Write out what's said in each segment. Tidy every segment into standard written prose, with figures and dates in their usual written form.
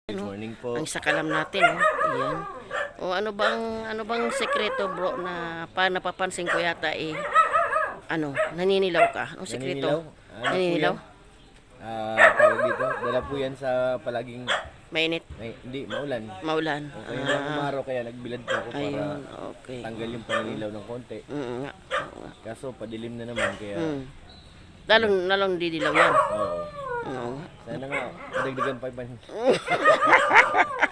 Good Ano, morning po. ang sakalam natin, oh. Ayan. O ano bang sekreto, bro, na napapansin ko yata naninilaw ka? Anong sekreto? Naninilaw? Ano po Naninilaw? yan? Tawag dito. Dala po yan sa palaging, Mainit? hindi, maulan. Maulan? O kaya lang umaraw, kaya nagbilad po ako para Ayun, okay. tanggal yung paninilaw ng konti. Nga. Oo nga. Kaso padilim na naman, kaya Lalong didilaw yan. oo. Oo nga. Sana nga, madagdagan pa man.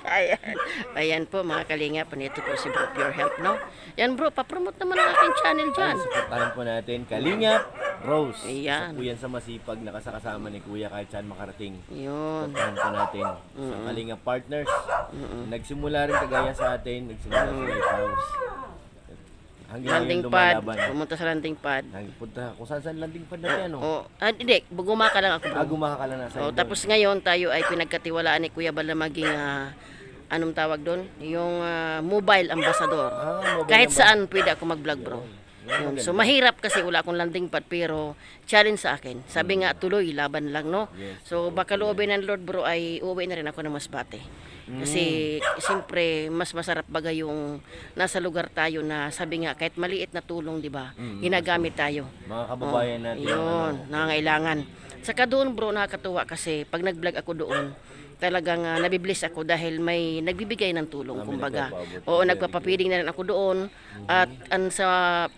Ayan. Ayan po mga kalingap. Ito po si Bro Pure Health, no? Yan bro, papromote naman ang aking channel dyan. Supportahan po natin Kalingap Rose. Ayan. Isa po yan sa masipag na kasakasama ni Kuya kahit saan makarating. Yun. Supportahan po natin sa Kalingap Partners. Nagsimula rin kagaya sa atin, nagsimula sa Lighthouse. Hanggang Landing ngayon pad. lumalaban. Pumunta sa landing pad. Nagpunta kung saan landing pad natin, ano? Hindi, gumaka lang ako. Bro. Gumaha ka lang nasa Tapos ngayon tayo ay pinagkatiwalaan ni Kuya Bal na maging anong tawag doon? Yung mobile ambassador. mobile Kahit ambassador. saan pwede ako mag-vlog, bro. Yun. maganda. So mahirap kasi wala akong landing pad pero challenge sa akin. Sabi nga tuloy, laban lang, no? Yes. So baka loobin ng Lord, bro, ay uuwi na rin ako ng Masbate. Kasi siyempre mas masarap baga yung nasa lugar tayo na sabi nga kahit maliit na tulong, 'di ba? Ginagamit tayo. Mga kababayan natin. Yun, nangangailangan. Saka doon, bro, nakakatuwa kasi pag nag-vlog ako doon, talagang nabibless ako dahil may nagbibigay ng tulong, May kumbaga. nagpapaabot. Oo, nagpapapiling na rin ako doon. At sa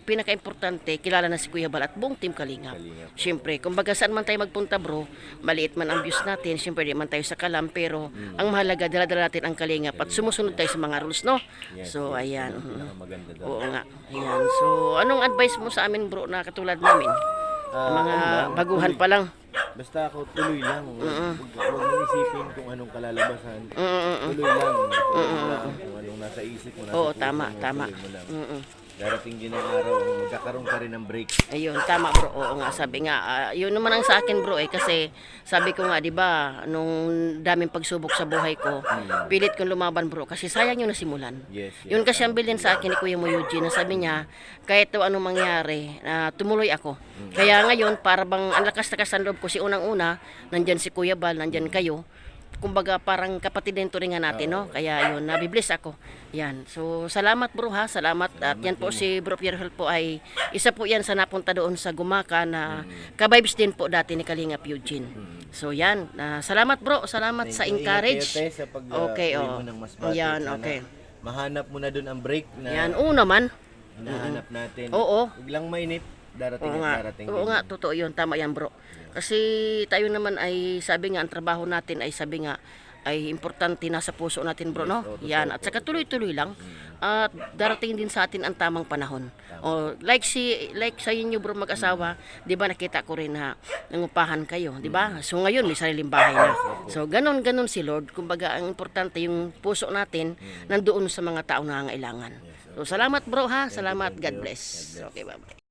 pinaka-importante, kilala na si Kuya Bal at buong team Kalingap. Siyempre, kumbaga saan man tayo magpunta, bro, maliit man ang views natin, siyempre di man tayo sa kalam, pero ang mahalaga, dala-dala natin ang Kalingap at sumusunod tayo sa mga rules, no? So, ayan. Maganda daw. Oo nga. Ayan. So, anong advice mo sa amin, bro, na katulad namin? Mga baguhan pa lang. Basta ako tuloy lang. Huwag mo isipin kung anong kalalabasan. Tuloy lang. Kung anong nasa isip mo. Nasa Oo, puso tama, mo, tama. tuloy mo lang. Darating din ang araw, magkakaroon ka rin ng break. Ayun, tama, bro. Oo nga, sabi nga, yun naman ang sa akin, bro, kasi sabi ko nga, 'di ba, nung daming pagsubok sa buhay ko, pilit kong lumaban, bro, kasi sayang yung nasimulan. Yes. Yun kasi ang bilin sa akin ni Kuya mo Eugene, na sabi niya, kahit daw anong mangyari, tumuloy ako. Kaya ngayon, para bang ang lakas-lakas ng loob ko, si unang-una, nandyan si Kuya Bal, nandyan kayo, kumbaga parang kapatid din turingan natin, no? Kaya yun, nabibless ako. Yan. So, salamat, bro, ha? Salamat. At yan po si Bro Pierre Health po ay isa po yan sa napunta doon sa Gumaka na kabibes din po dati ni Kalingap Eugene. So, yan. Salamat, bro. Salamat sa encourage. Sa pag, Okay, uwi oh. mo ng Masbate. Yan, Sana okay. Mahanap mo na doon ang break na Yan. Oo naman. hinahanap natin. Oo. Huwag lang mainit. Darating Oo at nga. darating Oo din. nga, totoo yun. Tama yan, bro. Kasi tayo naman ay, sabi nga, ang trabaho natin ay, sabi nga, ay importante na sa puso natin, bro, no? Yan. At saka tuloy-tuloy lang. At darating din sa atin ang tamang panahon. O, like sa inyo, bro, mag-asawa, 'di ba, nakita ko rin na nangupahan kayo, 'di ba? So ngayon may sariling bahay na. So ganon si Lord. Kumbaga ang importante yung puso natin nandoon sa mga taong nangangailangan. So salamat, bro, ha. Salamat. God bless. Okay, bye-bye.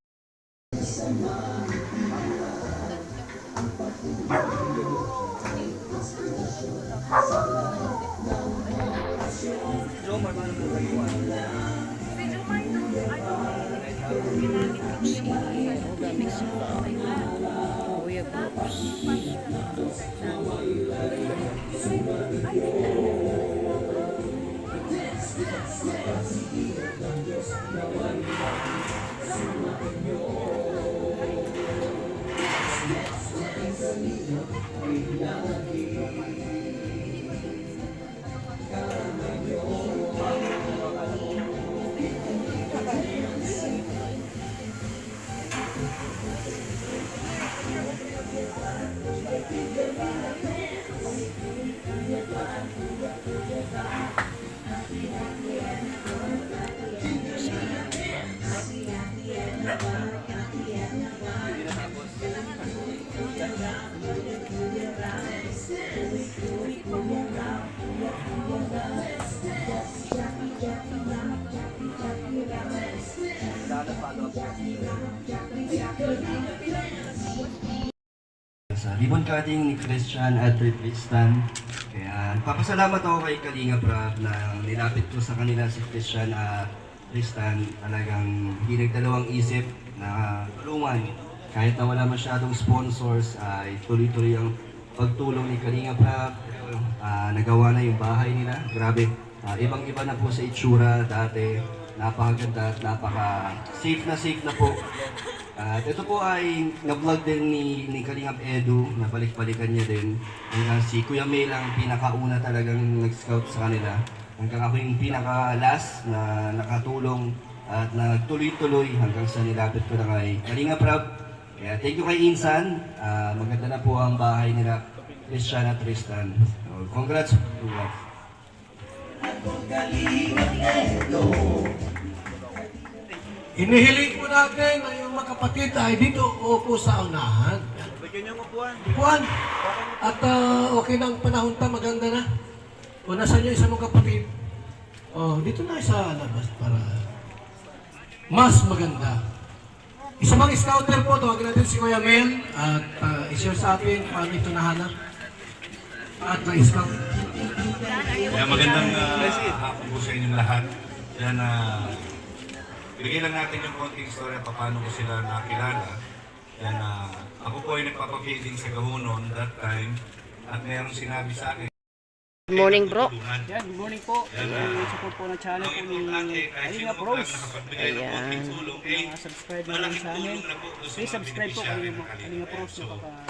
Sa ribbon cutting ni Christian at Tristan. Kaya papasalamat ako kay Kalinga Prab na nilapit ko sa kanila si Christian at Tristan. Talagang hindi nagdalawang isip na tulungan. Kahit na wala masyadong sponsors, ay tuloy-tuloy ang pagtulong ni Kalinga Prab. Nagawa na yung bahay nila. Grabe. Ibang-iba na po sa itsura dati. Napakaganda at napaka-safe na po. At ito po ay na-vlog din ni Kalingap Edu, nabalik-balikan niya din. Hanggang si Kuya Mel ang pinakauna talagang nag-scout sa kanila. Hanggang ako yung pinaka-last na nakatulong at nagtuloy-tuloy hanggang sa nilapit ko na kay Kalingap Prab. Kaya thank you kay Insan. Maganda na po ang bahay nila, Christian at Tristan. So, congrats to us. Inihiling po natin na yung mga kapatid ay dito upo sa unahan. Bigyan niyo upuan. Upuan. At okay na ang panahon ta, maganda na. O nasan yung isa mong kapatid? Oh, dito na sa labas para mas maganda. Isa bang scouter po, tawagin natin si Kuya Mel at i-share sa atin paano ito nahanap. At na-scout. Kaya magandang hapon po sa inyong lahat. Yan, bigay lang natin yung konting story at paano ko sila nakilala. Yan, ako po ay nagpapapilling sa Gahunon that time at mayroong sinabi sa akin. Good morning, bro. Yan, good morning po. Support po ng channel po ni Kalinga Pros. Ayan. Mga subscribe na rin sa amin. Please subscribe po Kalinga Pros.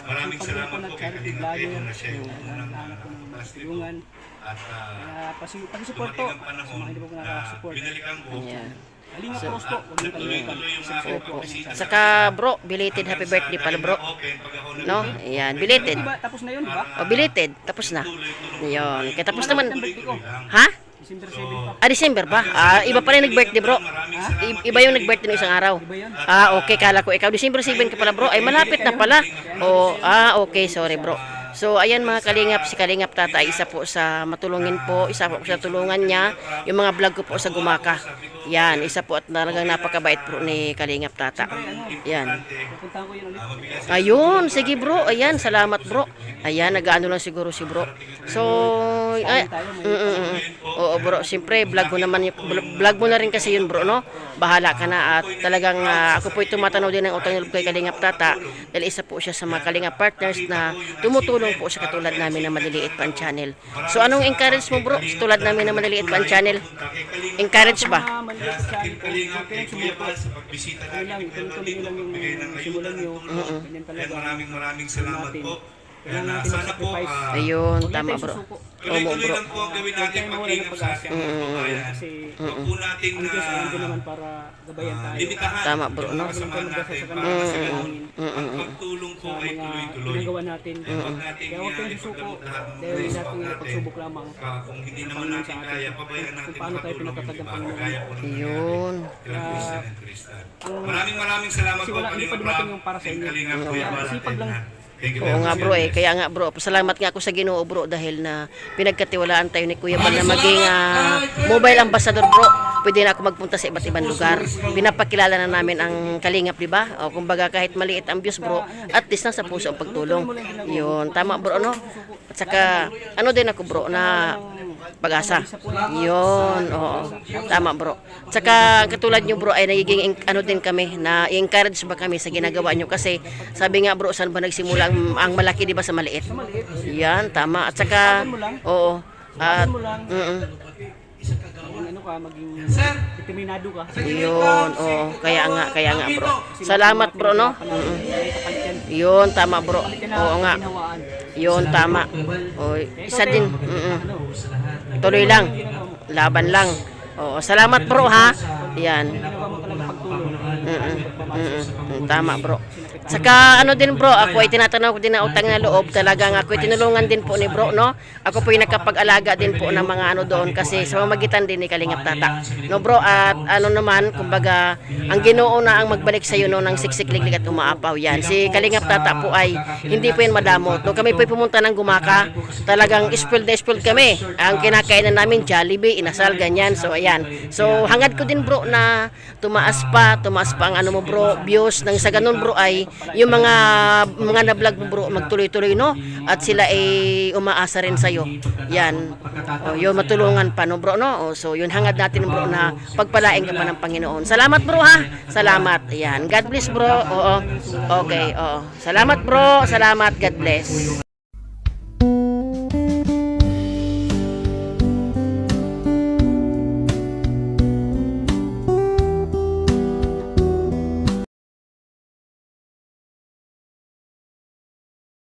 Maraming salamat po kay charity Kalinga vlogger. Edu na siya yung unang Hanap po ng mga plastic tulungan. at Pag-support po sa mga hindi po nakaka-support. binalikan ko. Ayan. Kalinga Pros po, huwag niyo kalimutan. Subscribe po kayo sa channel. Saka bro, belated happy birthday pala bro. No? Ayan, belated. Diba, tapos na yun, di ba? Oh, belated. Tapos na. Ayan. Kaya tapos naman. Ang birthday ko, Ha? December 7 pa. December ba? Iba pala yung nag-birthday bro. Iba yung nagbirthday ng isang araw. Okay, kala ko ikaw. December 7 ka pala bro. Ay, malapit na pala. Okay, sorry bro. So, ayan mga kalingap, si Kalingap Tata ay isa po sa matulungin po, isa po sa tulungan niya, yung mga vlog ko po sa Gumaka. Yan, isa po at talagang napakabait po ni Kalingap Tata. Yan. Pupuntahan ko yun ulit. Ayun, sige bro, ayan, salamat bro. Ayan, nag-ano lang siguro si bro. So, oo bro, siyempre, vlog mo na rin kasi yun bro, no? Bahala ka na at talagang ako po'y tumatanaw din ng utang loob kay Kalingap Tata dahil isa po siya sa mga Kalingap partners na tumutulong po sa katulad namin na maliliit pa ang channel. So anong encourage mo bro? Sa tulad namin na maliliit pa ang channel? Encourage ba? Mga maliit sa channel po, huwag kayong sumuko. Ayun lang, tuloy lang yung simulan nyo. Ganyan talaga. Maraming salamat po. Kailangan natin Sana po, mag-sacrifice. Ayun, Huwag tama natin bro. susuko. tuloy-tuloy bro. lang po ang gawin natin pag-ingat sa ating mga kababayan. Kasi Huwag po natin ang Diyos ay andun naman para gabayan tayo. limitahan Tama, bro, no? yung mga samahan natin para masagaan. Ang pagtulong po Sa ay mga tuloy-tuloy. ginagawa natin. Huwag natin Kaya huwag kayong susuko dahil natin pagsubok lamang. Kung hindi naman natin kaya, pabayaan natin Kung paano tayo makatulong yung pinatatagan iba. Panginoon. Kaya po ng Yun. kila Christian and Tristan. Maraming salamat Kasi po. wala, hindi pa dumating yung para sa inyo. Kalingap po yung para Sipag lang. Thank you Oo very nga much. bro kaya nga bro, pasalamat nga ako sa Ginoo bro dahil na pinagkatiwalaan tayo ni Kuya Bal na maging mobile ambassador bro. Pwede na ako magpunta sa iba't ibang lugar. Pinapakilala na namin ang Kalingap, di ba? O kumbaga kahit maliit ang views bro, at least nasa puso ang pagtulong. Yun, tama bro no? At saka ano din ako bro na pag-asa. Yun, oo. Tama bro. At saka katulad nyo bro ay nagiging ano din kami na i-encourage ba kami sa ginagawa nyo kasi sabi nga bro saan ba nagsimula ang malaki di ba sa maliit? Yan, tama. At saka oo. At Maging ano ka, maging determinado ka. yun, oo. Kaya nga bro. Salamat bro no. Yun, tama bro. Oo nga. Yun, tama. O, isa din. Tuloy lang. Laban lang. Oo, salamat bro ha. Yan. Ginawa mo talaga pagtulong. Tama bro. Saka ano din bro, ako ay tinatanaw ko din na utang na loob. Talagang ako ay tinulungan din po ni bro, no? Ako po ay nakapag-alaga din po ng mga ano doon kasi sa pamamagitan din ni Kalingap Tata. No bro, at ano naman, kumbaga, ang Ginoo na ang magbalik sa iyo no ng siksik-liglig at umaapaw yan. Si Kalingap Tata po ay hindi po yan madamot. No, kami po ay pumunta ng Gumaka. Talagang spoiled kami. Ang kinakainan namin Jollibee, inasal, ganyan. So ayan. So hangad ko din bro na tumaas pa ang ano mo bro, views nang sa ganun bro ay yung mga na-vlog mo bro magtuloy-tuloy no at sila ay umaasa rin sa iyo. Yan. O, yun matulungan pa no bro no. O, so yun hangad natin bro na pagpalain ka pa ng Panginoon. Salamat bro ha. Salamat. Yan. God bless bro. Oo. Okay. Oo. Salamat bro. Salamat. God bless.